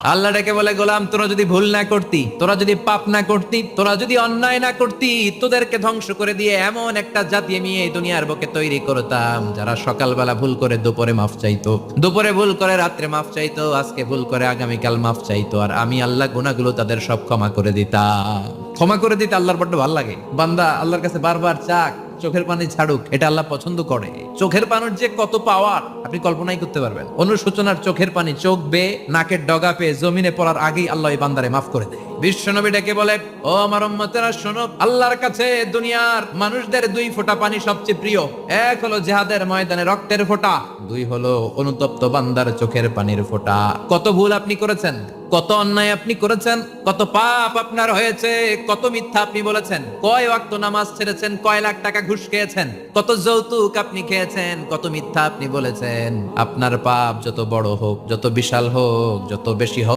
আল্লাহ ডেকে বলে, গোলাম তোরা যদি ভুল না করতি, তোরা যদি পাপ না করতি, তোরা যদি অন্যায় না করতি, তোদেরকে ধ্বংস করে দিয়ে এমন একটা জাতি আমি এই দুনিয়ার বুকে তৈরি করতাম যারা সকালবেলা ভুল করে দুপুরে মাফ চাইতো, দুপুরে ভুল করে রাত্রে মাফ চাইতো, আজকে ভুল করে আগামীকাল মাফ চাইতো, আর আমি আল্লাহ গুনাহগুলো তাদের সব ক্ষমা করে দিতাম। ক্ষমা করে দিতে আল্লাহর বড্ড ভালো লাগে। বান্দা আল্লাহর কাছে বারবার চাক, চোখের পানি ছাড়ুক, এটা আল্লাহ পছন্দ করে। চোখের পানির যে কত পাওয়ার আপনি কল্পনাই করতে পারবেন। অনুশোচনার চোখের পানি চোখ বেয়ে নাকের ডগা পেয়ে জমিনে পড়ার আগেই আল্লাহ এই বান্দারে মাফ করে দেয়। বিশ্বনবী ডেকে বলে, ও আমার উম্মতেরা শোনো, আল্লাহর কাছে দুনিয়ার মানুষদের দুই ফোঁটা পানি সবচেয়ে প্রিয়। এক হলো জিহাদের ময়দানে রক্তের ফোঁটা, দুই হলো অনুতপ্ত বান্দার চোখের পানির ফোঁটা। কত ভুল আপনি করেছেন, কত অন্যায় আপনি করেছেন, কত পাপ আপনার হয়েছে, কত মিথ্যা আপনি বলেছেন, কয় ওয়াক্ত নামাজ ছেড়েছেন, কয় লাখ টাকা ঘুষ খেয়েছেন, কত যৌতুক আপনি খেয়েছেন, কত মিথ্যা আপনি বলেছেন। আপনার পাপ যত বড় হোক, যত বিশাল হোক, যত বেশি হোক,